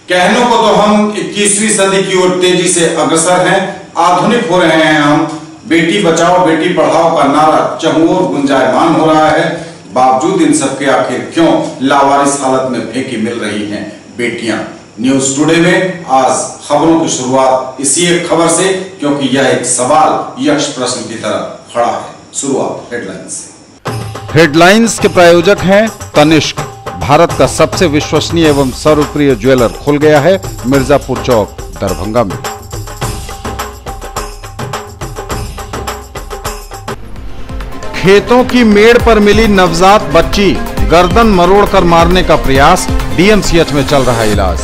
कहने को तो हम 21वीं सदी की ओर तेजी से अग्रसर हैं, आधुनिक हो रहे हैं हम। बेटी बचाओ बेटी पढ़ाओ का नारा चहुओर गुंजायमान हो रहा है। बावजूद इन सबके आखिर क्यों लावारिस हालत में फेंकी मिल रही हैं बेटियां? न्यूज टुडे में आज खबरों की शुरुआत इसी एक खबर से, क्योंकि यह एक सवाल यक्ष प्रश्न की तरह खड़ा है। शुरुआत हेडलाइंस से। हेडलाइंस के प्रायोजक हैं तनिष्क, भारत का सबसे विश्वसनीय एवं सर्वप्रिय ज्वेलर खुल गया है मिर्जापुर चौक दरभंगा में। खेतों की मेड़ पर मिली नवजात बच्ची, गर्दन मरोड़कर मारने का प्रयास, डीएमसीएच में चल रहा इलाज।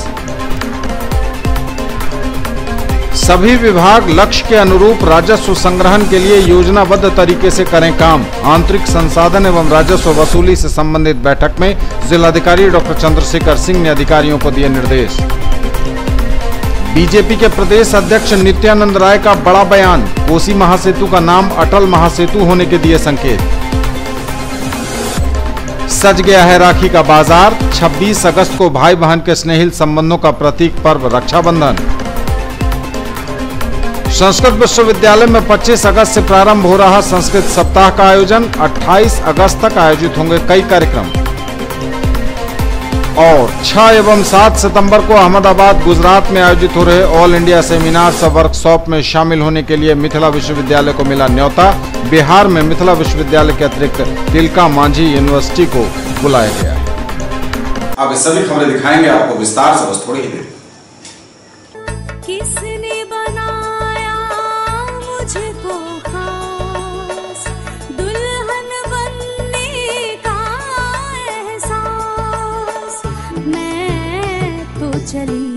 सभी विभाग लक्ष्य के अनुरूप राजस्व संग्रहण के लिए योजनाबद्ध तरीके से करें काम। आंतरिक संसाधन एवं राजस्व वसूली से संबंधित बैठक में जिलाधिकारी डॉक्टर चंद्रशेखर सिंह ने अधिकारियों को दिए निर्देश। बीजेपी के प्रदेश अध्यक्ष नित्यानंद राय का बड़ा बयान, कोसी महासेतु का नाम अटल महासेतु होने के दिए संकेत। सज गया है राखी का बाजार, 26 अगस्त को भाई बहन के स्नेहिल संबंधों का प्रतीक पर्व रक्षाबंधन। संस्कृत विश्वविद्यालय में 25 अगस्त से प्रारंभ हो रहा संस्कृत सप्ताह का आयोजन, 28 अगस्त तक आयोजित होंगे कई कार्यक्रम। और 6 एवं 7 सितंबर को अहमदाबाद गुजरात में आयोजित हो रहे ऑल इंडिया सेमिनार्स और वर्कशॉप में शामिल होने के लिए मिथिला विश्वविद्यालय को मिला न्योता। बिहार में मिथिला विश्वविद्यालय के अतिरिक्त तिलका मांझी यूनिवर्सिटी को बुलाया गया है। अब ये सभी खबरें दिखाएंगे आपको विस्तार से, बस थोड़ी ही देर। किसने बनाया मुझको खास, दुल्हन बनने का एहसास, मैं तो चली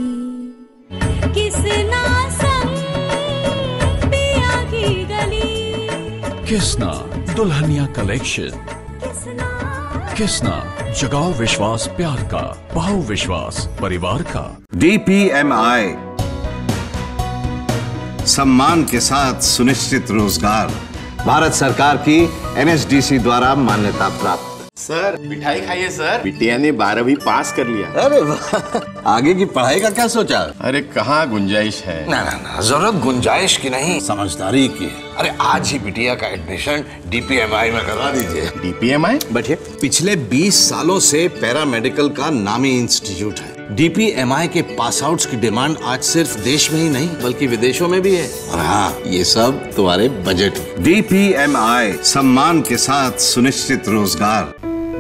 किसना संग पिया की गली। किसना दुल्हनिया कलेक्शन, किसना जगाओ विश्वास प्यार का, पाओ विश्वास परिवार का। DPMI, सम्मान के साथ सुनिश्चित रोजगार, भारत सरकार की NSDC द्वारा मान्यता प्राप्त। सर मिठाई खाइए सर, बिटिया ने 12वीं पास कर लिया। अरे वाह, आगे की पढ़ाई का क्या सोचा? अरे कहाँ गुंजाइश है। ना ना ना, जरूरत गुंजाइश की नहीं, समझदारी की है। अरे आज ही बिटिया का एडमिशन DPMI में करवा दीजिए। DPMI? बैठिए। पिछले 20 सालों से पैरामेडिकल का नामी इंस्टीट्यूट है। DPMI के पास आउट्स की डिमांड आज सिर्फ देश में ही नहीं बल्कि विदेशों में भी है। और हाँ, ये सब तुम्हारे बजट। DPMI, सम्मान के साथ सुनिश्चित रोजगार।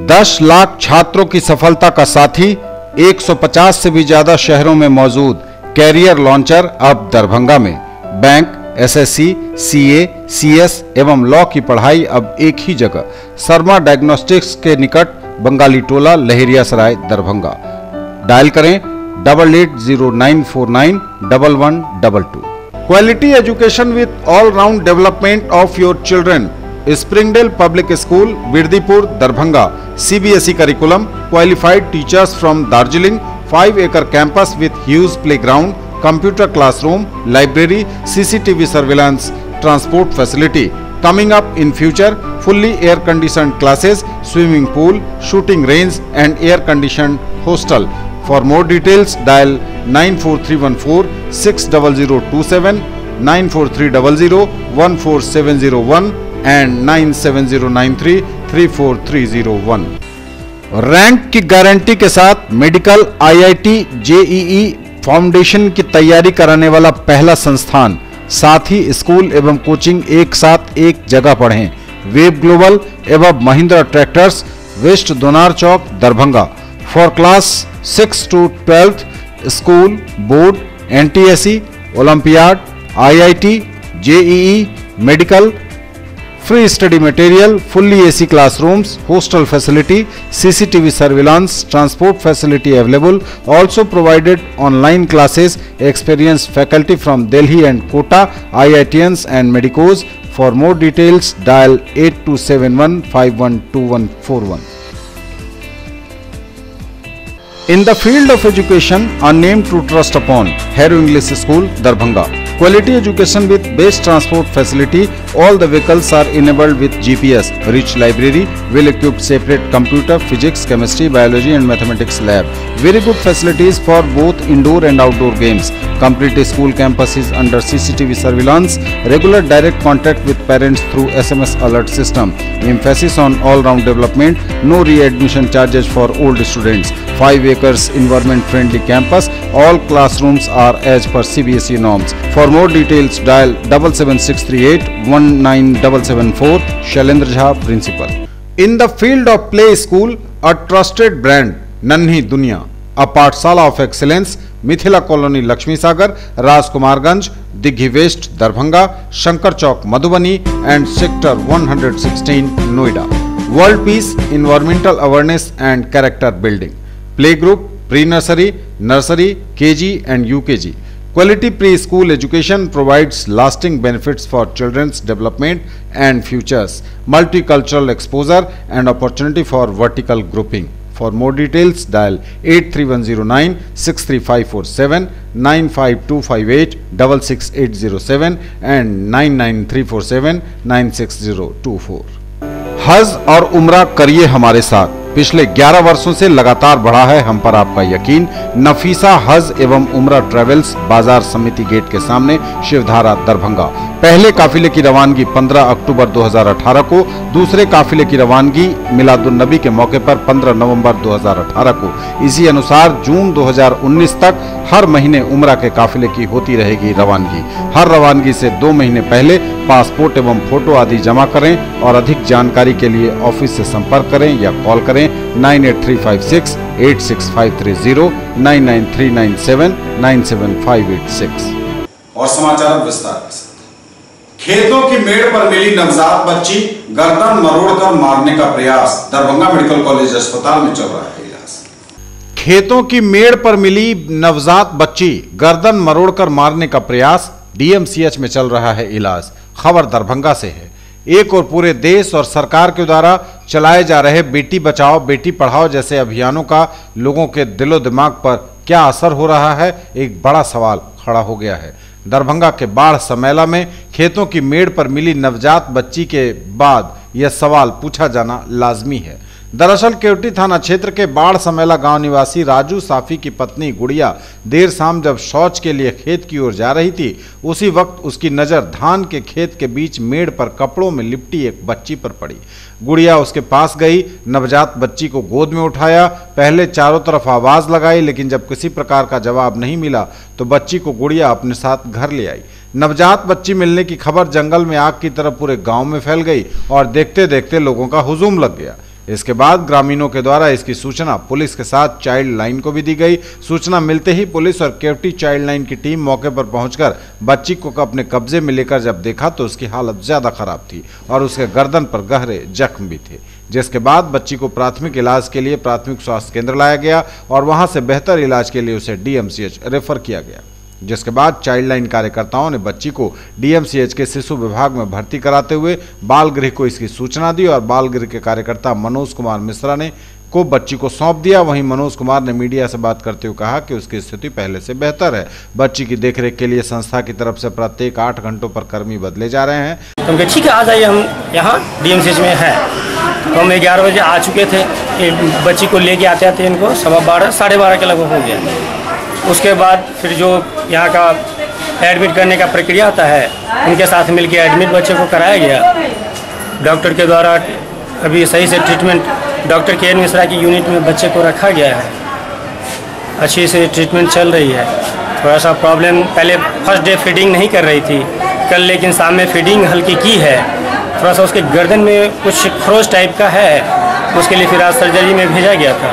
10 लाख छात्रों की सफलता का साथी, 150 से भी ज्यादा शहरों में मौजूद कैरियर लॉन्चर अब दरभंगा में। बैंक, SSC, CA, CS एवं लॉ की पढ़ाई अब एक ही जगह, शर्मा डायग्नोस्टिक्स के निकट, बंगाली टोला, लहेरियासराय, दरभंगा। डायल करें 8809491122। Quality education with all round development of your children. Springdale public school, Birdipur, Darbhanga. CBSE curriculum, qualified teachers from Darjeeling, 5-acre campus with huge playground, computer classroom, library, CCTV surveillance, transport facility. Coming up in future, fully air-conditioned classes, swimming pool, shooting range and air-conditioned hostel. For more details, dial 94314 60027, 94300 and 97093 34301। Rank की guarantee के साथ medical IIT JEE foundation की तैयारी कराने वाला पहला संस्थान। साथ ही स्कूल एवं कोचिंग एक साथ एक जगह पढ़ें। वेब ग्लोबल एवं Mahindra tractors, west Donar Chowk, Darbhanga. For class 6 to 12 school, board, NTSE, olympiad, IIT, JEE, medical, free study material, fully AC classrooms, hostel facility, CCTV surveillance, transport facility available. Also provided online classes, experienced faculty from Delhi and Kota, IITians and medicos. For more details, dial 8271512141. In the field of education, a name to trust upon, Hero English School, Darbhanga. Quality education with best transport facility. All the vehicles are enabled with GPS. Rich library, well-equipped separate computer, physics, chemistry, biology and mathematics lab. Very good facilities for both indoor and outdoor games. Complete school campus is under CCTV surveillance. Regular direct contact with parents through SMS alert system. Emphasis on all-round development. No readmission charges for old students. 5 acres environment-friendly campus. All classrooms are as per CBSE norms. For more details, dial 77638 19774. Shailendra Jha, Principal. In the field of play school, a trusted brand, Nanhi Dunya, a Pathshala of excellence, Mithila colony Lakshmi Sagar, Rajkumarganj, Digghi west Darbhanga, Shankar Chowk Madhubani and sector 116 Noida. World peace, environmental awareness and character building. Play group, pre nursery, nursery, KG and UKG. Quality preschool education provides lasting benefits for children's development and futures. Multicultural exposure and opportunity for vertical grouping. For more details, dial 83109 63547, 95258 66807 and 99347 96024. हज और उम्रा करिए हमारे साथ. पिछले 11 वर्षों से लगातार बढ़ा है हम पर आपका यकीन. नफीसा हज एवं उम्रा ट्रेवल्स, बाजार समिति गेट के सामने, शिवधारा, दरभंगा. पहले काफिले की रवानगी 15 अक्टूबर 2018 को, दूसरे काफिले की रवानगी मिलादुन्नबी के मौके पर 15 नवंबर 2018 को. इसी अनुसार जून 2019 तक हर महीने उम्रा के काफिले की होती रहेगी रवानगी. हर रवानगी से 2 महीने पहले पासपोर्ट एवं फोटो आदि जमा करें और अधिक जानकारी के लिए ऑफिस से संपर्क करें या कॉल करें 98356 86530 99397 97586. और समाचार विस्तार के साथ. खेतों की मेड़ पर मिली नवजात बच्ची, गर्दन मरोड़कर मारने का प्रयास. दरभंगा मेडिकल कॉलेज अस्पताल में चल रहा है इलाज. खेतों की मेड़ पर मिली नवजात बच्ची, गर्दन मरोड़कर मारने का प्रयास. डीएमसीएच में चल रहा है इलाज. खबर दरभंगा से है. एक और पूरे देश और सरकार के द्वारा चलाए जा रहे बेटी बचाओ बेटी पढ़ाओ जैसे अभियानों का लोगों के दिलो दिमाग पर क्या असर हो रहा है, एक बड़ा सवाल खड़ा हो गया है. दरभंगा के बाढ़ समेला में खेतों की मेड़ पर मिली नवजात बच्ची के बाद यह सवाल पूछा जाना लाजमी है. दरअसल केवटी थाना क्षेत्र के बाढ़ समेला गांव निवासी राजू साफी की पत्नी गुड़िया देर शाम जब शौच के लिए खेत की ओर जा रही थी, उसी वक्त उसकी नज़र धान के खेत के बीच मेड़ पर कपड़ों में लिपटी एक बच्ची पर पड़ी. गुड़िया उसके पास गई, नवजात बच्ची को गोद में उठाया. पहले चारों तरफ आवाज़ लगाई, लेकिन जब किसी प्रकार का जवाब नहीं मिला तो बच्ची को गुड़िया अपने साथ घर ले आई. नवजात बच्ची मिलने की खबर जंगल में आग की तरह पूरे गांव में फैल गई और देखते देखते लोगों का हुजूम लग गया. इसके बाद ग्रामीणों के द्वारा इसकी सूचना पुलिस के साथ चाइल्ड लाइन को भी दी गई. सूचना मिलते ही पुलिस और केवटी चाइल्ड लाइन की टीम मौके पर पहुंचकर बच्ची को अपने कब्जे में लेकर जब देखा तो उसकी हालत ज्यादा खराब थी और उसके गर्दन पर गहरे जख्म भी थे. जिसके बाद बच्ची को प्राथमिक इलाज के लिए प्राथमिक स्वास्थ्य केंद्र लाया गया और वहां से बेहतर इलाज के लिए उसे डीएमसीएच रेफर किया गया. जिसके बाद चाइल्ड लाइन कार्यकर्ताओं ने बच्ची को डीएमसीएच के शिशु विभाग में भर्ती कराते हुए बाल गृह को इसकी सूचना दी और बाल गृह के कार्यकर्ता मनोज कुमार मिश्रा ने को बच्ची को सौंप दिया. वहीं मनोज कुमार ने मीडिया से बात करते हुए कहा कि उसकी स्थिति पहले से बेहतर है. बच्ची की देखरेख के लिए संस्था की तरफ से प्रत्येक 8 घंटों पर कर्मी बदले जा रहे हैं. तो ठीक है, आ जाइए, हम यहाँ डीएमसीएच में है. तो हम 11 बजे आ चुके थे. बच्ची को लेके आते आते इनको 12:15 साढ़े 12 के लगभग हो गया. उसके बाद फिर जो यहाँ का एडमिट करने का प्रक्रिया होता है, उनके साथ मिलकर एडमिट बच्चे को कराया गया. डॉक्टर के द्वारा अभी सही से ट्रीटमेंट डॉक्टर के एन मिश्रा की यूनिट में बच्चे को रखा गया है. अच्छी से ट्रीटमेंट चल रही है. थोड़ा सा प्रॉब्लम, पहले फर्स्ट डे फीडिंग नहीं कर रही थी कल, लेकिन शाम में फीडिंग हल्की की है. थोड़ा सा उसके गर्दन में कुछ खरोच टाइप का है, उसके लिए फिर आज सर्जरी में भेजा गया था.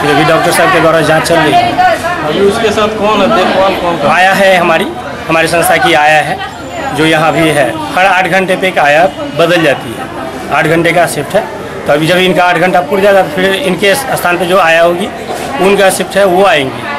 फिर अभी डॉक्टर साहब के द्वारा जाँच चल रही है. अभी उसके साथ कौन है, देखभाल कौन का? आया है हमारी संस्था की आया है, जो यहाँ भी है. हर 8 घंटे पे एक आया बदल जाती है. 8 घंटे का शिफ्ट है. तो अभी जब इनका 8 घंटा पूरा जाता तो फिर इनके स्थान पे जो आया होगी उनका शिफ्ट है वो आएंगे.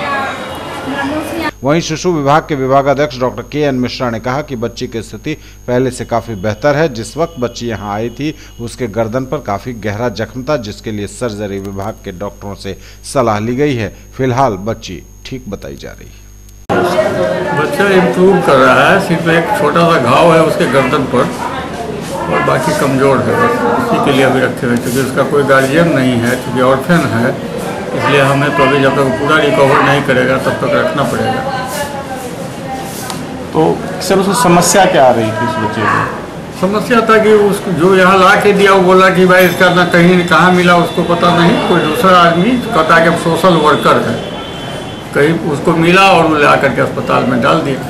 वहीं शिशु विभाग के विभागाध्यक्ष डॉक्टर के एन मिश्रा ने कहा कि बच्ची की स्थिति पहले से काफी बेहतर है. जिस वक्त बच्ची यहां आई थी उसके गर्दन पर काफी गहरा जख्म था, जिसके लिए सर्जरी विभाग के डॉक्टरों से सलाह ली गई है. फिलहाल बच्ची ठीक बताई जा रही है. बच्चा इम्प्रूव कर रहा है, सिर्फ एक छोटा सा घाव है उसके गर्दन पर और बाकी कमज़ोर है, बस इसी के लिए अभी रखे हुए, क्योंकि उसका कोई गार्जियन नहीं है, क्योंकि ऑर्फन है, इसलिए हमें तो अभी जब तक पूरा रिकवर नहीं करेगा तब तक रखना पड़ेगा। तो सर उसको समस्या क्या आ रही थी इस बच्चे को? समस्या था कि उसको जो यहाँ ला के दिया वो बोला कि भाई इसका ना कहीं कहाँ मिला उसको पता नहीं, कोई दूसरा आदमी कहता है कि सोशल वर्कर है, कहीं उसको मिला और वो ला करके अस्पताल में डाल दिया,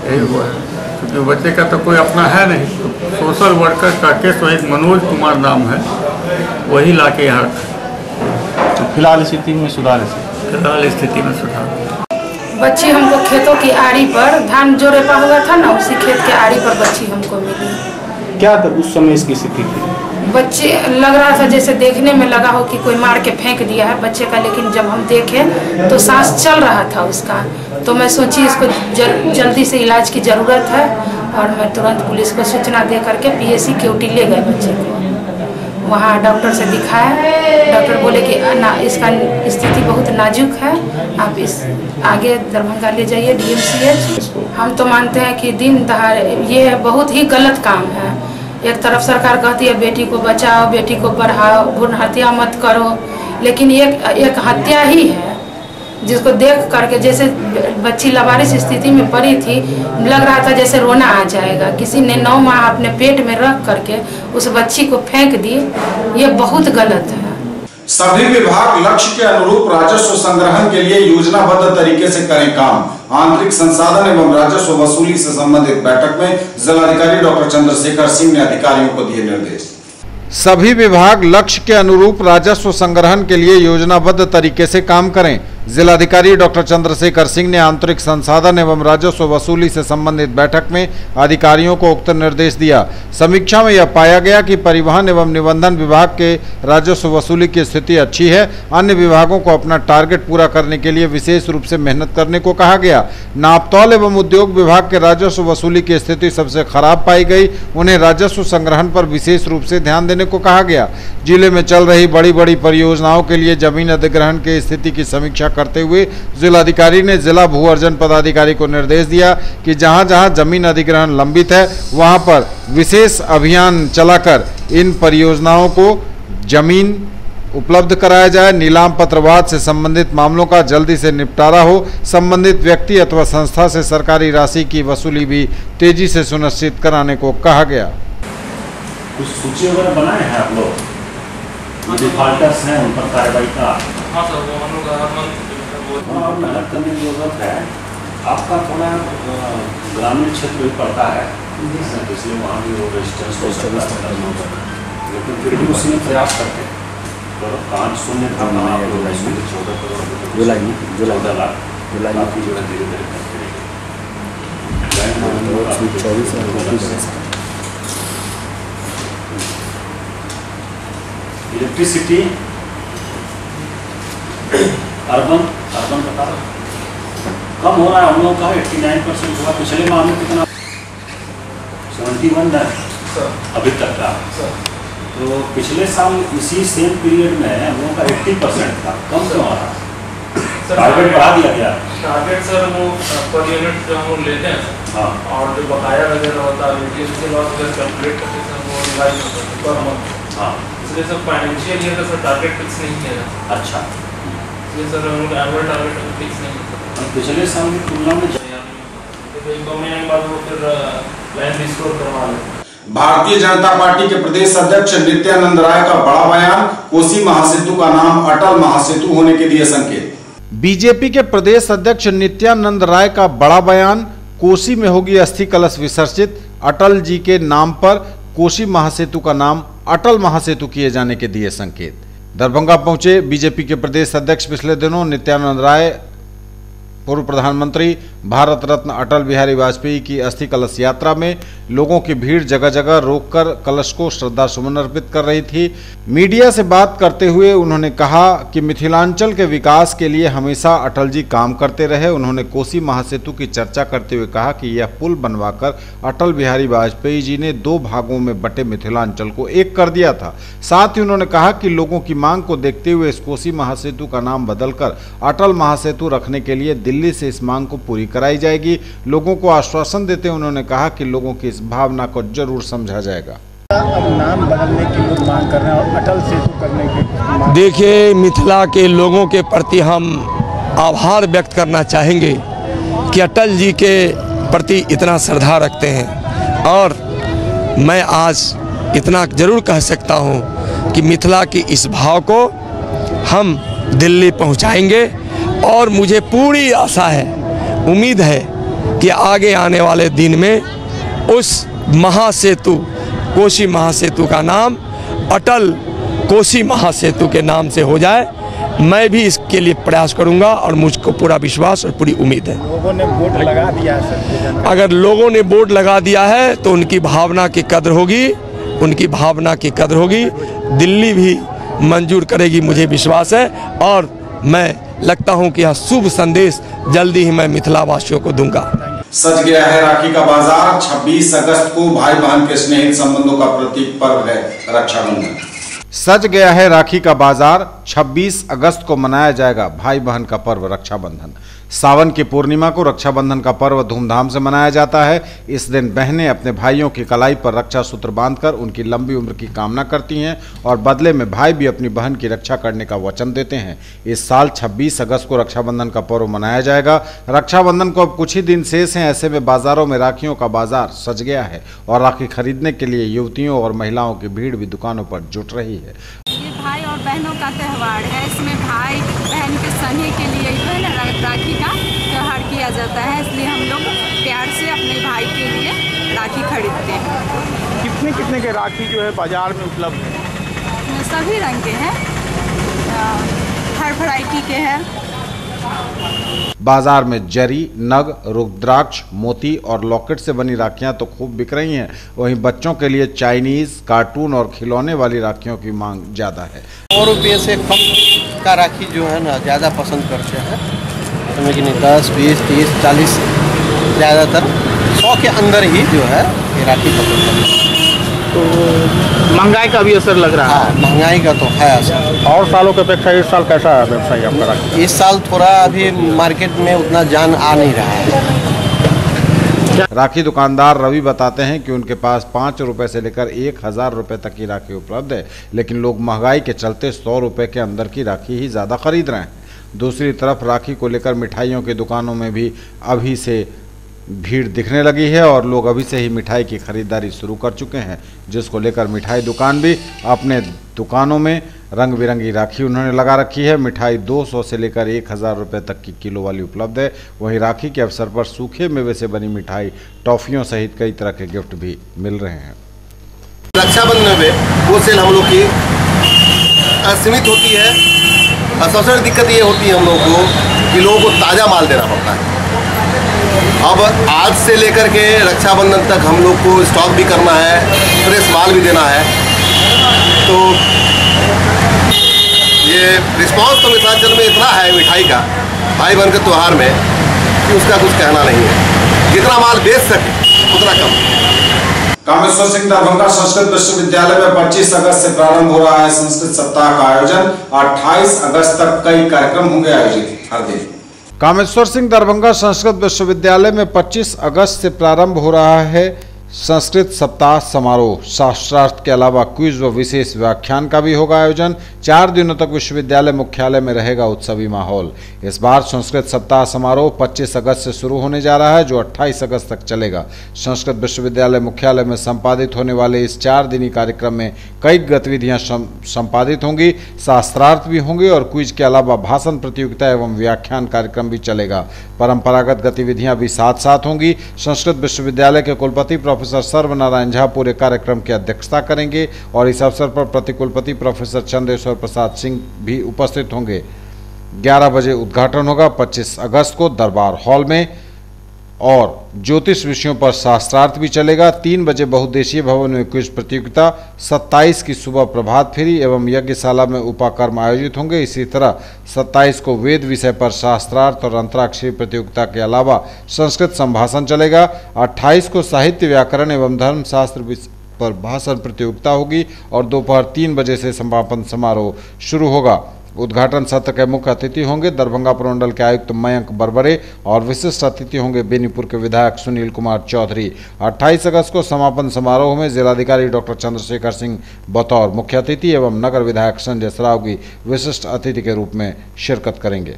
यही हुआ है। क्योंकि बच्चे का तो कोई अपना है नहीं, तो सोशल वर्कर का केस वही मनोज कुमार नाम है, वही ला के यहाँ रखा। तो फिलहाल स्थिति में सुधार है? फिलहाल स्थिति में सुधार। बच्ची हमको खेतों की आड़ी पर, धान जो रोपा हुआ था ना, उसी खेत के आड़ी पर बच्ची हमको मिली। क्या था उस समय इसकी स्थिति थी? बच्चे लग रहा था जैसे देखने में लगा हो कि कोई मार के फेंक दिया है बच्चे का, लेकिन जब हम देखे तो सांस चल रहा था उसका, तो मैं सोची इसको जल्दी से इलाज की ज़रूरत है और मैं तुरंत पुलिस को सूचना दे करके PSC क्यूटी ले गए बच्चे को। वहाँ डॉक्टर से दिखाया, डॉक्टर बोले कि ना इसका स्थिति बहुत नाजुक है, आप इस आगे दरभंगा ले जाइए DMCH। हम तो मानते हैं कि दिन दहाड़े ये बहुत ही गलत काम है। एक तरफ सरकार कहती है बेटी को बचाओ, बेटी को बढ़ाओ, भ्रूण हत्या मत करो, लेकिन एक हत्या ही है जिसको देख करके जैसे बच्ची लावारिस स्थिति में पड़ी थी, लग रहा था जैसे रोना आ जाएगा। किसी ने 9 माह अपने पेट में रख करके उस बच्ची को फेंक दी, ये बहुत गलत है। सभी विभाग लक्ष्य के अनुरूप राजस्व संग्रहण के लिए योजनाबद्ध तरीके से करें काम। आंतरिक संसाधन एवं राजस्व वसूली से संबंधित बैठक में जिलाधिकारी डॉक्टर चंद्रशेखर सिंह ने अधिकारियों को दिए निर्देश। सभी विभाग लक्ष्य के अनुरूप राजस्व संग्रहण के लिए योजनाबद्ध तरीके से काम करें। जिलाधिकारी डॉक्टर चंद्रशेखर सिंह ने आंतरिक संसाधन एवं राजस्व वसूली से संबंधित बैठक में अधिकारियों को उक्त निर्देश दिया। समीक्षा में यह पाया गया कि परिवहन एवं निबंधन विभाग के राजस्व वसूली की स्थिति अच्छी है। अन्य विभागों को अपना टारगेट पूरा करने के लिए विशेष रूप से मेहनत करने को कहा गया। नापतौल एवं उद्योग विभाग के राजस्व वसूली की स्थिति सबसे खराब पाई गई। उन्हें राजस्व संग्रहण पर विशेष रूप से ध्यान देने को कहा गया। जिले में चल रही बड़ी बड़ी परियोजनाओं के लिए जमीन अधिग्रहण की स्थिति की समीक्षा करते हुए जिलाधिकारी ने जिला भू अर्जन पदाधिकारी को निर्देश दिया कि जहां जहां जमीन अधिग्रहण लंबित है वहां पर विशेष अभियान चलाकर इन परियोजनाओं को जमीन उपलब्ध कराया जाए। नीलाम पत्रवाद से संबंधित मामलों का जल्दी से निपटारा हो। संबंधित व्यक्ति अथवा संस्था से सरकारी राशि की वसूली भी तेजी से सुनिश्चित कराने को कहा गया। कुछ सूची वगैरह बनाए हैं आप लोग? डिफॉल्टर्स हैं उन पर कार्रवाई का? हाँ सर, वो हम लोग मेहनत करने की जरूरत है। आपका थोड़ा ग्रामीण क्षेत्र भी पड़ता है, इसलिए वहाँ भी वो रेजिस्टेंस हो सकता है, लेकिन फिर भी उसी में प्रयास करते हैं। कांच शून्य था 14 करोड़, 14 लाख काफी जो है धीरे धीरे करते रहेंगे। इलेक्ट्रिसिटी अर्बन बता कम हो रहा है हम लोगों का 89% हुआ। पिछले माह में कितना? 71 है अभी तक का। तो पिछले साल इसी सेम पीरियड में हम लोगों का 80% था। कम क्यों आ रहा? टारगेट बढ़ा दिया गया? टारगेट सर वो पर यूनिट जो हम लेते हैं सर, हाँ, और जो बकाया वगैरह होता है उसके बाद कैलकुलेट करके सर वो रिवाइज होता है पर मंथ। हाँ, इसलिए सर फाइनेंशियल ईयर का सर टारगेट फिक्स नहीं किया जाता। अच्छा, इसलिए सर हम लोग एनुअल टारगेट फिक्स नहीं किया। पिछले साल की तुलना में तो 1-2 महीने के बाद वो फिर प्लान रिस्टोर करवा लेते हैं। भारतीय जनता पार्टी के प्रदेश अध्यक्ष नित्यानंद राय का बड़ा बयान। कोसी महासेतु का नाम अटल महासेतु होने के दिए संकेत। बीजेपी के प्रदेश अध्यक्ष नित्यानंद राय का बड़ा बयान। कोसी में होगी अस्थि कलश विसर्जित। अटल जी के नाम पर कोसी महासेतु का नाम अटल महासेतु किए जाने के दिए संकेत। दरभंगा पहुंचे बीजेपी के प्रदेश अध्यक्ष पिछले दिनों नित्यानंद राय पूर्व प्रधानमंत्री भारत रत्न अटल बिहारी वाजपेयी की अस्थि कलश यात्रा में लोगों की भीड़ जगह जगह रोककर कलश को श्रद्धा सुमन अर्पित कर रही थी। मीडिया से बात करते हुए उन्होंने कहा कि मिथिलांचल के विकास के लिए हमेशा अटल जी काम करते रहे। उन्होंने कोसी महासेतु की चर्चा करते हुए कहा कि यह पुल बनवाकर अटल बिहारी वाजपेयी जी ने 2 भागों में बटे मिथिलांचल को एक कर दिया था। साथ ही उन्होंने कहा कि लोगों की मांग को देखते हुए इस कोसी महासेतु का नाम बदलकर अटल महासेतु रखने के लिए दिल्ली से इस मांग को पूरी कराई जाएगी। लोगों को आश्वासन देते हुए उन्होंने कहा कि लोगों की इस भावना को जरूर समझा जाएगा। अब नाम बदलने की लोग मांग कर रहे हैं और अटल सेतु करने की। देखिए, मिथिला के लोगों के प्रति हम आभार व्यक्त करना चाहेंगे कि अटल जी के प्रति इतना श्रद्धा रखते हैं। और मैं आज इतना जरूर कह सकता हूं कि मिथिला की इस भाव को हम दिल्ली पहुंचाएंगे और मुझे पूरी आशा है, उम्मीद है कि आगे आने वाले दिन में उस महासेतु कोसी महासेतु का नाम अटल कोसी महासेतु के नाम से हो जाए। मैं भी इसके लिए प्रयास करूंगा और मुझको पूरा विश्वास और पूरी उम्मीद है। लोगों ने बोर्ड लगा दिया है। अगर लोगों ने बोर्ड लगा दिया है तो उनकी भावना की कद्र होगी, उनकी भावना की कद्र होगी। दिल्ली भी मंजूर करेगी, मुझे विश्वास है। और मैं लगता हूं कि यह शुभ संदेश जल्दी ही मैं मिथिला वासियों को दूंगा। सज गया है राखी का बाजार। 26 अगस्त को भाई बहन के स्नेहित संबंधों का प्रतीक पर्व है रक्षाबंधन। सज गया है राखी का बाजार। 26 अगस्त को मनाया जाएगा भाई बहन का पर्व रक्षाबंधन। सावन की पूर्णिमा को रक्षाबंधन का पर्व धूमधाम से मनाया जाता है। इस दिन बहनें अपने भाइयों की कलाई पर रक्षा सूत्र बांधकर उनकी लंबी उम्र की कामना करती हैं और बदले में भाई भी अपनी बहन की रक्षा करने का वचन देते हैं। इस साल 26 अगस्त को रक्षाबंधन का पर्व मनाया जाएगा। रक्षाबंधन को अब कुछ ही दिन शेष हैं, ऐसे में बाजारों में राखियों का बाजार सज गया है और राखी खरीदने के लिए युवतियों और महिलाओं की भीड़ भी दुकानों पर जुट रही है। ये भाई और बहनों का त्यौहार है। इसमें भाई बहन के स्नेह के लिए जो है ना राखी का त्यौहार किया जाता है, इसलिए हम लोग प्यार से अपने भाई के लिए राखी खरीदते हैं। कितने कितने के राखी जो है बाजार में उपलब्ध है? सभी रंग के हैं, हर वैरायटी के हैं। बाजार में जरी, नग, रुद्राक्ष, मोती और लॉकेट से बनी राखियां तो खूब बिक रही हैं। वहीं बच्चों के लिए चाइनीज, कार्टून और खिलौने वाली राखियों की मांग ज्यादा है। 100 रुपये से कम का राखी जो है ना ज़्यादा पसंद करते हैं, समझ कि नहीं 10, 20, 30, 40, ज़्यादातर 100 के अंदर ही जो है ये राखी पसंद करते हैं। तो महंगाई का भी असर लग रहा है। महंगाई का तो है असर। और सालों की अपेक्षा इस साल कैसा है व्यवसाय आपका राखी? इस साल थोड़ा अभी मार्केट में उतना जान आ नहीं रहा है। राखी दुकानदार रवि बताते हैं कि उनके पास 5 रुपए से लेकर 1000 रुपए तक की राखी उपलब्ध है, लेकिन लोग महंगाई के चलते 100 रुपए के अंदर की राखी ही ज़्यादा खरीद रहे हैं। दूसरी तरफ राखी को लेकर मिठाइयों की दुकानों में भी अभी से भीड़ दिखने लगी है और लोग अभी से ही मिठाई की खरीदारी शुरू कर चुके हैं, जिसको लेकर मिठाई दुकान भी अपने दुकानों में रंग बिरंगी राखी उन्होंने लगा रखी है। मिठाई 200 से लेकर 1000 रुपये तक की किलो वाली उपलब्ध है। वहीं राखी के अवसर पर सूखे मेवे से बनी मिठाई, टॉफियों सहित कई तरह के गिफ्ट भी मिल रहे हैं। रक्षाबंधन में वो सेल हम लोग की असीमित होती है और सबसे बड़ी दिक्कत ये होती है हम लोग को कि लोगों को ताज़ा माल देना पड़ता है। अब आज से लेकर के रक्षाबंधन तक हम लोग को स्टॉक भी करना है, फ्रेश माल भी देना है। तो ये रिस्पांस तो मिथिलांचल में इतना है मिठाई का, भाई बहन के त्यौहार में, कि उसका कुछ कहना नहीं है। जितना माल बेच सके उतना कम। कामेश्वर सिंह दरभंगा संस्कृत विश्वविद्यालय में 25 अगस्त से प्रारंभ हो रहा है संस्कृत सप्ताह का आयोजन। 28 अगस्त तक कई कार्यक्रम होंगे आयोजित हर दिन। कामेश्वर सिंह दरभंगा संस्कृत विश्वविद्यालय में 25 अगस्त से प्रारंभ हो रहा है संस्कृत सप्ताह समारोह। शास्त्रार्थ के अलावा क्विज व विशेष व्याख्यान का भी होगा आयोजन। 4 दिनों तक विश्वविद्यालय मुख्यालय में रहेगा उत्सवी माहौल। इस बार संस्कृत सप्ताह समारोह 25 अगस्त से शुरू होने जा रहा है, जो 28 अगस्त तक चलेगा। संस्कृत विश्वविद्यालय मुख्यालय में संपादित होने वाले इस 4 दिनी कार्यक्रम में कई गतिविधियां संपादित होंगी, शास्त्रार्थ भी होंगे और क्विज के अलावा भाषण प्रतियोगिता एवं व्याख्यान कार्यक्रम भी चलेगा। परंपरागत गतिविधियां भी साथ साथ होंगी। संस्कृत विश्वविद्यालय के कुलपति प्रोफेसर सर्वनारायण झा पूरे कार्यक्रम की अध्यक्षता करेंगे और इस अवसर पर प्रतिकुलपति प्रोफेसर चंद्रेश्वर प्रसाद सिंह भी उपस्थित होंगे। 11 बजे उद्घाटन होगा। 25 अगस्त को दरबार हॉल में और ज्योतिष विषयों पर शास्त्रार्थ भी चलेगा। 3 बजे बहुउद्देशीय भवन में क्विज प्रतियोगिता, 27 की सुबह प्रभात फेरी एवं यज्ञशाला में उपाकर्म आयोजित होंगे। इसी तरह 27 को वेद विषय पर शास्त्रार्थ और अंतराक्षरी प्रतियोगिता के अलावा संस्कृत संभाषण चलेगा। 28 को साहित्य, व्याकरण एवं धर्मशास्त्र पर भाषण प्रतियोगिता होगी और दोपहर 3 बजे से समापन समारोह शुरू होगा। उद्घाटन सत्र के मुख्य अतिथि होंगे दरभंगा प्रमंडल के आयुक्त मयंक बरबरे और विशिष्ट अतिथि होंगे बेनीपुर के विधायक सुनील कुमार चौधरी। 28 अगस्त को समापन समारोह में जिलाधिकारी डॉक्टर चंद्रशेखर सिंह बतौर मुख्य अतिथि एवं नगर विधायक संजय सरावगी विशिष्ट अतिथि के रूप में शिरकत करेंगे।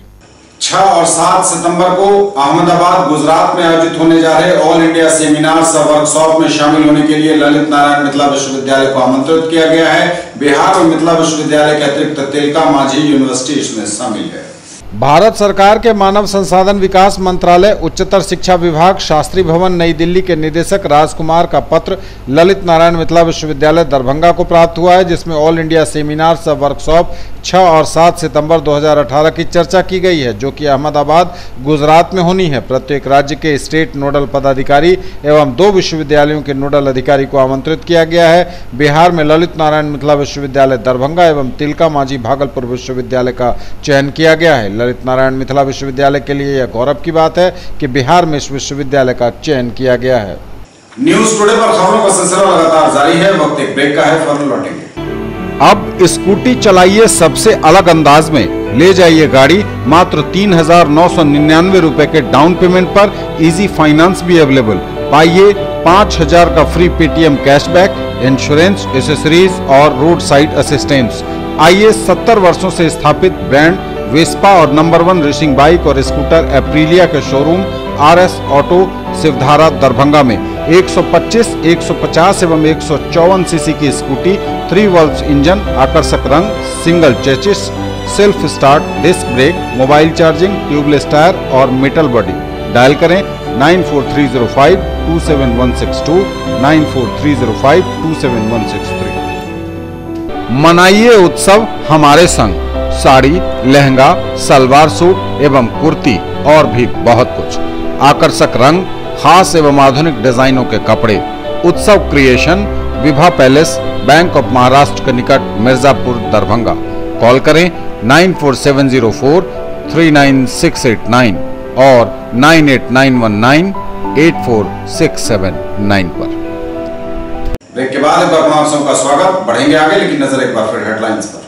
6 और 7 सितंबर को अहमदाबाद गुजरात में आयोजित होने जा रहे ऑल इंडिया सेमिनार्स और वर्कशॉप में शामिल होने के लिए ललित नारायण मिथिला विश्वविद्यालय को आमंत्रित किया गया है। बिहार में मिथिला विश्वविद्यालय के अतिरिक्त तिलका मांझी यूनिवर्सिटी इसमें शामिल है। भारत सरकार के मानव संसाधन विकास मंत्रालय, उच्चतर शिक्षा विभाग, शास्त्री भवन नई दिल्ली के निदेशक राजकुमार का पत्र ललित नारायण मिथिला विश्वविद्यालय दरभंगा को प्राप्त हुआ है, जिसमें ऑल इंडिया सेमिनार्स और वर्कशॉप 6 और 7 सितंबर 2018 की चर्चा की गई है, जो कि अहमदाबाद गुजरात में होनी है। प्रत्येक राज्य के स्टेट नोडल पदाधिकारी एवं 2 विश्वविद्यालयों के नोडल अधिकारी को आमंत्रित किया गया है। बिहार में ललित नारायण मिथिला विश्वविद्यालय दरभंगा एवं तिलका मांझी भागलपुर विश्वविद्यालय का चयन किया गया है। ललित नारायण मिथिला विश्वविद्यालय के लिए यह गौरव की बात है कि बिहार में इस विश्वविद्यालय का चयन किया गया है। न्यूज टुडे पर खबरों का सिलसिला लगातार जारी है। वक्त एक ब्रेक का है, फौरन लौटेंगे। अब स्कूटी चलाइए सबसे अलग अंदाज में, ले जाइए गाड़ी मात्र 3,999 रुपए के डाउन पेमेंट पर। इजी फाइनेंस भी अवेलेबल। पाइए 5,000 का free Paytm cashback, insurance, accessories और रोड साइड असिस्टेंस। आइए 70 वर्षों से स्थापित ब्रांड वेस्पा और नंबर 1 रेसिंग बाइक और स्कूटर एप्रिलिया के showroom RS auto Shivdhara Darbhanga में 125, 150 एवं 154 सीसी की स्कूटी, 3 वॉल्व इंजन, आकर्षक रंग, single chassis, self start, disc brake, mobile charging, tubeless tyre और मेटल बॉडी। डायल करें 9430527162, 9430527163। मनाइए उत्सव हमारे संग। साड़ी, लहंगा, सलवार सूट एवं कुर्ती और भी बहुत कुछ, आकर्षक रंग, खास एवं आधुनिक डिजाइनों के कपड़े। उत्सव creation, Vibha palace, bank of Maharashtra के निकट मिर्जापुर दरभंगा। कॉल करें 9470439689 और 9891984679 पर। ब्रेक के बाद एक बार आप सबका स्वागत। बढ़ेंगे आगे, लेकिन नजर एक बार फिर हेडलाइंस पर।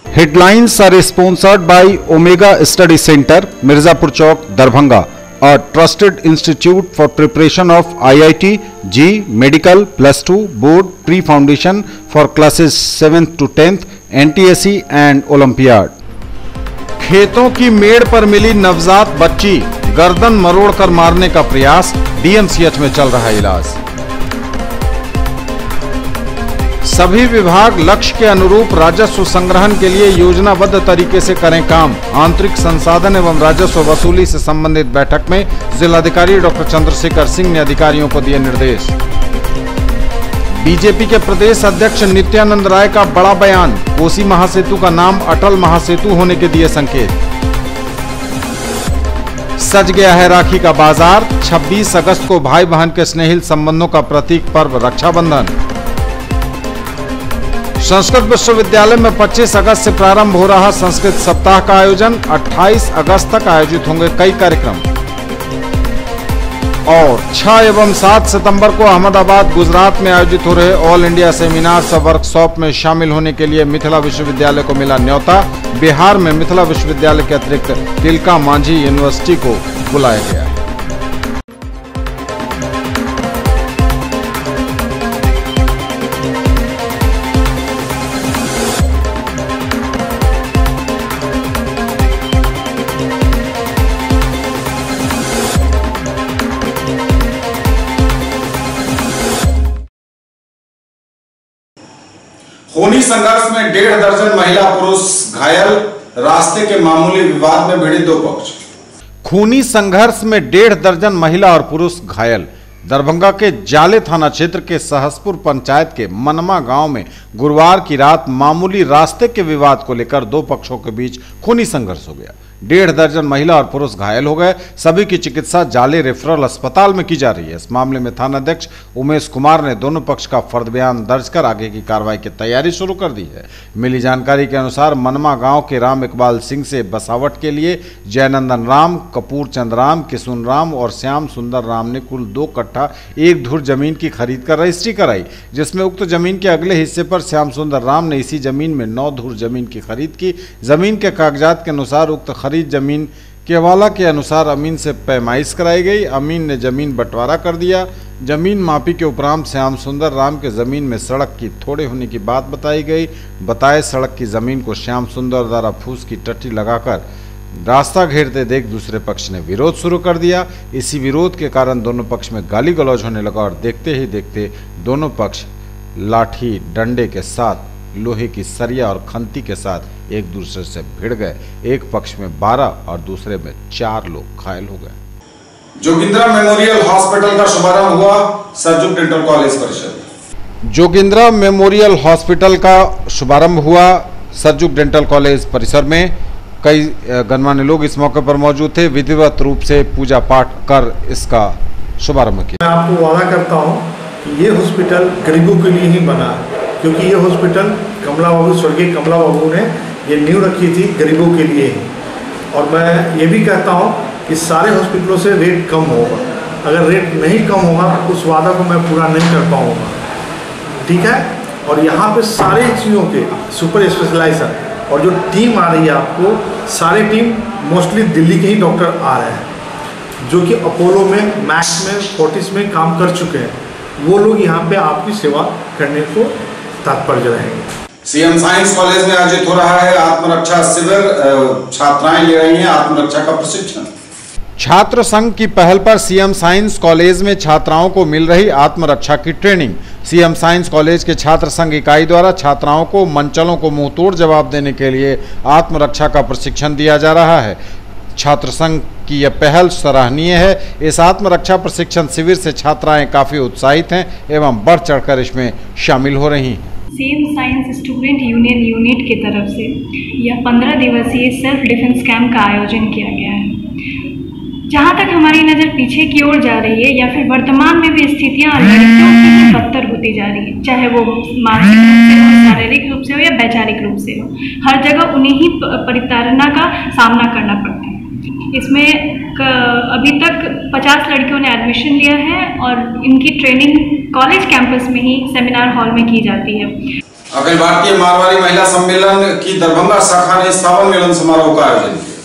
Headlines are sponsored by Omega Study Center, Mirzapur Chowk, Darbhanga, a trusted institute for preparation of IIT, JEE, Medical, +2, Board, Pre-Foundation for classes 7th to 10th, NTSE and Olympiad। खेतों की मेड़ पर मिली नवजात बच्ची, गर्दन मरोड़कर मारने का प्रयास, DMCH में चल रहा इलाज। सभी विभाग लक्ष्य के अनुरूप राजस्व संग्रहण के लिए योजनाबद्ध तरीके से करें काम। आंतरिक संसाधन एवं राजस्व वसूली से संबंधित बैठक में जिलाधिकारी डॉक्टर चंद्रशेखर सिंह ने अधिकारियों को दिए निर्देश। बीजेपी के प्रदेश अध्यक्ष नित्यानंद राय का बड़ा बयान, कोसी महासेतु का नाम अटल महासेतु होने के दिए संकेत। सज गया है राखी का बाजार, 26 अगस्त को भाई बहन के स्नेहिल संबंधों का प्रतीक पर्व रक्षाबंधन। संस्कृत विश्वविद्यालय में 25 अगस्त से प्रारंभ हो रहा संस्कृत सप्ताह का आयोजन, 28 अगस्त तक आयोजित होंगे कई कार्यक्रम। और 6 एवं 7 सितंबर को अहमदाबाद गुजरात में आयोजित हो रहे ऑल इंडिया सेमिनार्स और वर्कशॉप में शामिल होने के लिए मिथिला विश्वविद्यालय को मिला न्योता। बिहार में मिथिला विश्वविद्यालय के अतिरिक्त तिलका मांझी यूनिवर्सिटी को बुलाया गया है। खूनी संघर्ष में 1.5 दर्जन महिला पुरुष घायल, रास्ते के मामूली विवाद में भिड़े 2 पक्ष। खूनी संघर्ष में 1.5 दर्जन महिला और पुरुष घायल। दरभंगा के जाले थाना क्षेत्र के सहसपुर पंचायत के मनमा गांव में गुरुवार की रात मामूली रास्ते के विवाद को लेकर 2 पक्षों के बीच खूनी संघर्ष हो गया। 1.5 दर्जन महिला और पुरुष घायल हो गए। सभी की चिकित्सा जाले रेफरल अस्पताल में की जा रही है। इस मामले में थानाध्यक्ष उमेश कुमार ने दोनों पक्ष का फर्द बयान दर्ज कर आगे की कार्रवाई की तैयारी शुरू कर दी है। मिली जानकारी के अनुसार मनमा गांव के राम इकबाल सिंह से बसावट के लिए जयनंदन राम, कपूर चंद राम, किशुन राम और श्याम सुंदर राम ने कुल 2 कट्ठा 1 धुर जमीन की खरीद कर रजिस्ट्री कराई, जिसमें उक्त जमीन के अगले हिस्से पर श्याम सुंदर राम ने इसी जमीन में 9 धुर जमीन की खरीद की। जमीन के कागजात के अनुसार उक्त खरीद जमीन के हवाला के अनुसार अमीन से पैमाइश कराई गई। अमीन ने जमीन बंटवारा कर दिया। जमीन मापी के उपरांत श्याम सुंदर राम के जमीन में सड़क की थोड़े होने की बात बताई गई। बताए सड़क की जमीन को श्याम सुंदर द्वारा फूस की टट्टी लगाकर रास्ता घेरते देख दूसरे पक्ष ने विरोध शुरू कर दिया। इसी विरोध के कारण दोनों पक्ष में गाली गलौज होने लगा और देखते ही देखते दोनों पक्ष लाठी डंडे के साथ, लोहे की सरिया और खंती के साथ एक दूसरे से भिड़ गए। एक पक्ष में 12 और दूसरे में 4 लोग घायल हो गए। जोगिंद्रा मेमोरियल हॉस्पिटल का शुभारंभ हुआ सरजुग डेंटल कॉलेज परिसर। जोगिंद्रा मेमोरियल हॉस्पिटल का शुभारंभ हुआ सरजुग डेंटल कॉलेज परिसर में। कई गणमान्य लोग इस मौके पर मौजूद थे। विधिवत रूप से पूजा पाठ कर इसका शुभारंभ किया। मैं आपको वादा करता हूं कि ये हॉस्पिटल गरीबों के लिए ही बना है, क्योंकि ये हॉस्पिटल कमला बाबू, स्वर्गीय कमला बाबू ने ये नींव रखी थी गरीबों के लिए ही। और मैं ये भी कहता हूँ कि सारे हॉस्पिटलों से रेट कम होगा। अगर रेट नहीं कम होगा तो उस वादा को मैं पूरा नहीं कर पाऊँगा, ठीक है। और यहाँ पे सारी चीज़ों के सुपर स्पेशलाइजर और जो टीम आ रही है आपको, सारी टीम मोस्टली दिल्ली के ही डॉक्टर आ रहे हैं, जो कि अपोलो में, मैक्स में, फोर्टिस में काम कर चुके हैं। वो लोग यहाँ पे आपकी सेवा करने को तत्पर रहेंगे। सीएम साइंस कॉलेज में आयोजित हो रहा है आत्मरक्षा शिविर। छात्राएं ले रही हैं आत्मरक्षा का प्रशिक्षण। छात्र संघ की पहल पर सीएम साइंस कॉलेज में छात्राओं को मिल रही आत्मरक्षा की ट्रेनिंग। सीएम साइंस कॉलेज के छात्र संघ इकाई द्वारा छात्राओं को मनचलों को मुंहतोड़ जवाब देने के लिए आत्मरक्षा का प्रशिक्षण दिया जा रहा है। छात्र संघ की यह पहल सराहनीय है। इस आत्मरक्षा प्रशिक्षण शिविर से छात्राएं काफी उत्साहित हैं एवं बढ़ चढ़कर इसमें शामिल हो रही हैं। CM science student union unit की तरफ से यह 15 दिवसीय सेल्फ डिफेंस कैंप का आयोजन किया गया है। जहाँ तक हमारी नज़र पीछे की ओर जा रही है या फिर वर्तमान में भी स्थितियाँ लड़कियों की ही बदतर होती जा रही है, चाहे वो मानसिक रूप से हो, शारीरिक रूप से हो या वैचारिक रूप से हो, हर जगह उन्हें ही परिताड़ना का सामना करना पड़ता है। इसमें अभी तक 50 लड़कियों ने एडमिशन लिया है और इनकी ट्रेनिंग कॉलेज कैंपस में ही सेमिनार हॉल में की जाती है। अखिल भारतीय मारवाड़ी महिला सम्मेलन की दरभंगा शाखा ने सावन मिलन समारोह का आयोजन किया।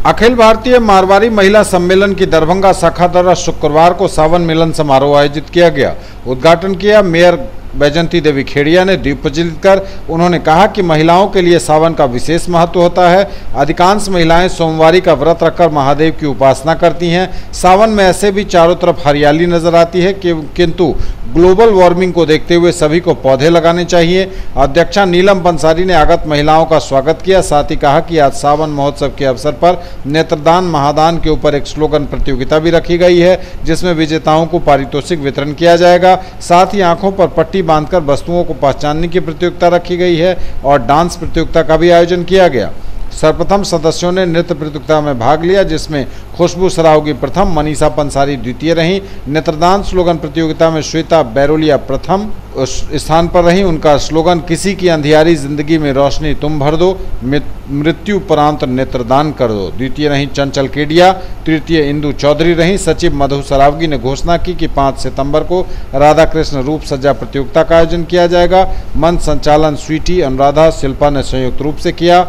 अखिल भारतीय मारवाड़ी महिला सम्मेलन की दरभंगा शाखा द्वारा शुक्रवार को सावन मिलन समारोह आयोजित किया गया। उद्घाटन किया मेयर बैजंती देवी खेड़िया ने दीप प्रज्वलित कर। उन्होंने कहा कि महिलाओं के लिए सावन का विशेष महत्व होता है। अधिकांश महिलाएं सोमवारी का व्रत रखकर महादेव की उपासना करती हैं। सावन में ऐसे भी चारों तरफ हरियाली नजर आती है, किंतु ग्लोबल वार्मिंग को देखते हुए सभी को पौधे लगाने चाहिए। अध्यक्षा नीलम पंसारी ने आगत महिलाओं का स्वागत किया। साथ ही कहा कि आज सावन महोत्सव के अवसर पर नेत्रदान महादान के ऊपर एक स्लोगन प्रतियोगिता भी रखी गई है, जिसमें विजेताओं को पारितोषिक वितरण किया जाएगा। साथ ही आंखों पर पट्टी बांधकर वस्तुओं को पहचानने की प्रतियोगिता रखी गई है और डांस प्रतियोगिता का भी आयोजन किया गया। सर्वप्रथम सदस्यों ने नृत्य प्रतियोगिता में भाग लिया, जिसमें खुशबू सरावगी प्रथम, मनीषा पंसारी द्वितीय रहीं। नेत्रदान स्लोगन प्रतियोगिता में श्वेता बैरोलिया प्रथम स्थान पर रहीं। उनका स्लोगन किसी की अंधियारी जिंदगी में रोशनी तुम भर दो, मृत्यु उपरांत नेत्रदान कर दो। द्वितीय रहीं चंचल केडिया, तृतीय इंदु चौधरी रहीं। सचिव मधु सरावगी ने घोषणा की कि 5 सितंबर को राधा कृष्ण रूप सज्जा प्रतियोगिता का आयोजन किया जाएगा। मंच संचालन स्वीटी, अनुराधा, शिल्पा ने संयुक्त रूप से किया।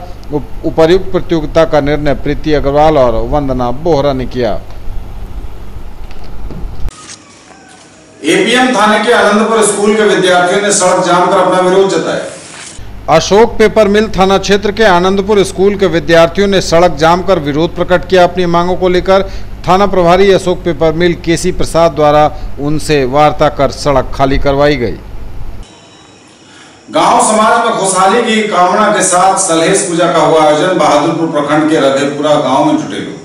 उपर्युक्त प्रतियोगिता का निर्णय प्रीति अग्रवाल और वंदना बोहरा ने किया। एपीएम थाने के आनंदपुर स्कूल के विद्यार्थियों ने सड़क जाम कर अपना विरोध जताया। अशोक पेपर मिल थाना क्षेत्र के आनंदपुर स्कूल के विद्यार्थियों ने सड़क जाम कर विरोध प्रकट किया। अपनी मांगों को लेकर थाना प्रभारी अशोक पेपर मिल केसी प्रसाद द्वारा उनसे वार्ता कर सड़क खाली करवाई गई। गांव समाज में खुशहाली की कामना के साथ सलहेस पूजा का हुआ आयोजन। बहादुरपुर प्रखंड के रघेपुरा गांव में जुटे लोग।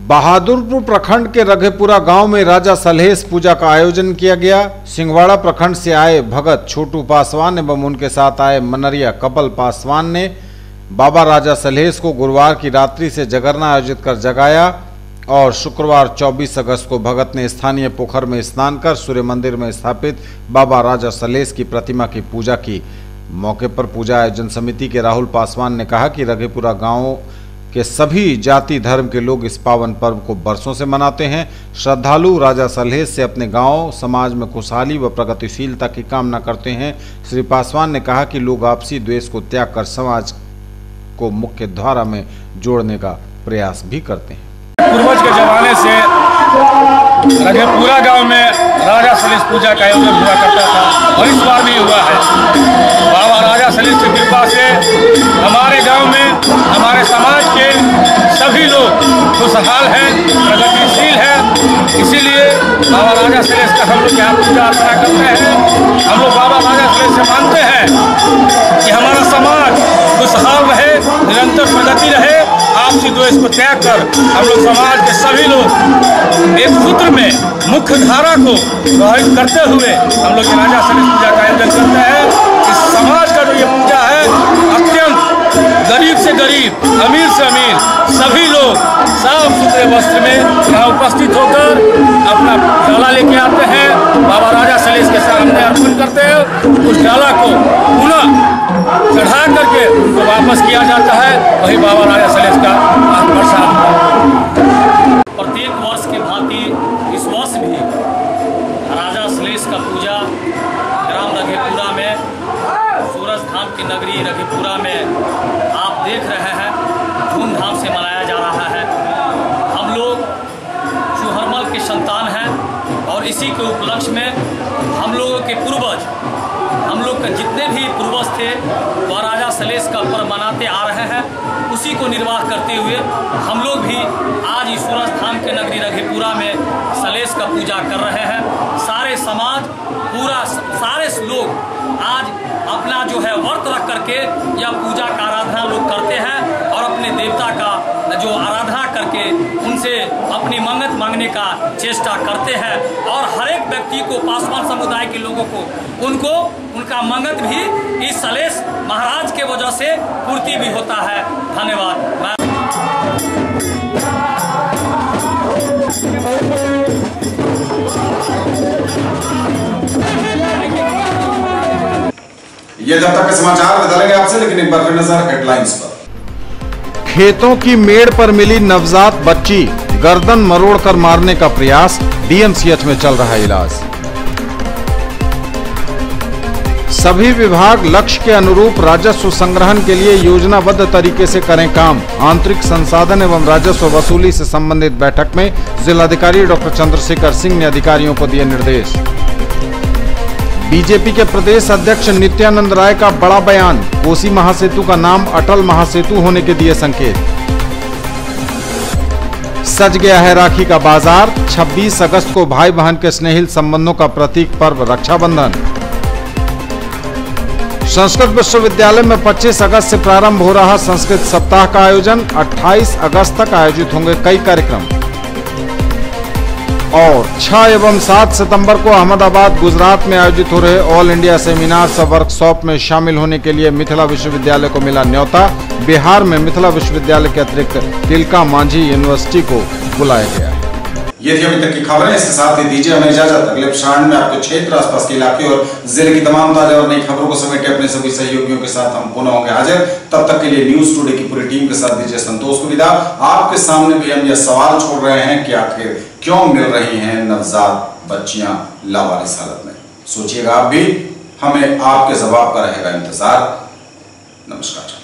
बहादुरपुर प्रखंड के रघेपुरा गांव में राजा सलहेस पूजा का आयोजन किया गया। सिंहवाड़ा प्रखंड से आए भगत छोटू पासवान एवं उनके साथ आए मनरिया कपल पासवान ने बाबा राजा सलहेश को गुरुवार की रात्रि से जागरण आयोजित कर जगाया और शुक्रवार 24 अगस्त को भगत ने स्थानीय पोखर में स्नान कर सूर्य मंदिर में स्थापित बाबा राजा सलहेश की प्रतिमा की पूजा की। मौके पर पूजा आयोजन समिति के राहुल पासवान ने कहा कि रघेपुरा गांव के सभी जाति धर्म के लोग इस पावन पर्व को बरसों से मनाते हैं। श्रद्धालु राजा सलहेश से अपने गांव समाज में खुशहाली व प्रगतिशीलता की कामना करते हैं। श्री पासवान ने कहा कि लोग आपसी द्वेष को त्याग कर समाज को मुख्य धारा में जोड़ने का प्रयास भी करते हैं। पूर्वज के जमाने से रघेपुरा गांव में राजा सलहेश पूजा का आयोजन हुआ करता था और इस बार भी हुआ है। बाबा राजा सलहेश की कृपा से हमारे गांव में हमारे समाज के सभी लोग खुशहाल हैं, प्रगतिशील हैं। इसीलिए बाबा राजा सलहेश का हम लोग यहाँ पूजा अर्चना करते हैं। हम लोग बाबा राजा सलहेश से मानते हैं कि हमारा समाज खुशहाल रहे, निरंतर प्रगति रहे, आपसी द्वेष को त्याग कर हम लोग समाज के सभी लोग एक सूत्र में मुख्य धारा को प्रभावित करते हुए हम लोग राजा सलहेश पूजा का आयोजन करते हैं। इस समाज का जो ये पूजा है अत्यंत गरीब से गरीब, अमीर से अमीर सभी लोग साफ सुथरे वस्त्र में यहाँ उपस्थित होकर अपना डाला लेके आते हैं, बाबा राजा सलहेश के सामने अर्पण करते हैं। उस डाला को पुनः चढ़ा करके उनको वापस किया जाता है, वही बाबा राजा सलहेश का प्रसाद। प्रत्येक वर्ष के भांति इस वर्ष भी राजा सलहेश का पूजा ग्राम रघेपुरा में, सूरज धाम की नगरी रघेपुरा में आप देख रहे हैं धूमधाम से मनाया जा रहा है। हम लोग चूहरमल के संतान हैं और इसी के उपलक्ष्य में हम लोगों के पूर्वज, हम लोग के जितने भी पूर्वज थे वह राजा सलहेश का पर्व मनाते आ रहे हैं। उसी को निर्वाह करते हुए हम लोग भी आज इस सूरज धाम के नगरी रघेपुरा में सलहेश का पूजा कर रहे हैं। सारे समाज पूरा सारे लोग आज अपना जो है व्रत रख करके यह पूजा का आराधना लोग करते हैं और अपने देवता का जो आराधना करके उनसे अपनी मन्नत मांगने का चेष्टा करते हैं और हर एक व्यक्ति को, पासवान समुदाय के लोगों को, उनको उनका मन्नत भी इस सलहेश महाराज के वजह से पूर्ति भी होता है। धन्यवाद। ये जब तक के समाचार बदलेंगे आपसे, लेकिन एक बार फिर नजर हेडलाइंस पर। खेतों की मेड़ पर मिली नवजात बच्ची, गर्दन मरोड़कर मारने का प्रयास, डीएमसीएच में चल रहा इलाज। सभी विभाग लक्ष्य के अनुरूप राजस्व संग्रहण के लिए योजनाबद्ध तरीके से करें काम। आंतरिक संसाधन एवं राजस्व वसूली से संबंधित बैठक में जिलाधिकारी डॉक्टर चंद्रशेखर सिंह ने अधिकारियों को दिए निर्देश। बीजेपी के प्रदेश अध्यक्ष नित्यानंद राय का बड़ा बयान, कोसी महासेतु का नाम अटल महासेतु होने के दिए संकेत। सज गया है राखी का बाजार, 26 अगस्त को भाई बहन के स्नेहिल संबंधों का प्रतीक पर्व रक्षाबंधन। संस्कृत विश्वविद्यालय में 25 अगस्त से प्रारंभ हो रहा संस्कृत सप्ताह का आयोजन, 28 अगस्त तक आयोजित होंगे कई कार्यक्रम। और 6 एवं 7 सितंबर को अहमदाबाद गुजरात में आयोजित हो रहे ऑल इंडिया सेमिनार्स और वर्कशॉप में शामिल होने के लिए मिथिला विश्वविद्यालय को मिला न्योता। बिहार में मिथिला विश्वविद्यालय के अतिरिक्त तिलका मांझी यूनिवर्सिटी को बुलाया गया है। ये थी अभी तक की खबरें, इसके साथ ही दीजिए हमें इजाजत। अगले प्रसारण में आपके क्षेत्र, आसपास के इलाके और जिले की तमाम ताजा और नई खबरों को समेटे अपने सभी सहयोगियों के साथ हम पुनः होंगे हाजिर। तब तक के लिए न्यूज टुडे की पूरी टीम के साथ दीजिए संतोष को विदा। आपके सामने भी हम यह सवाल छोड़ रहे हैं कि आखिर क्यों मिल रही हैं नवजात बच्चियां लावारिस हालत में? सोचिएगा आप भी, हमें आपके जवाब का रहेगा इंतजार। नमस्कार।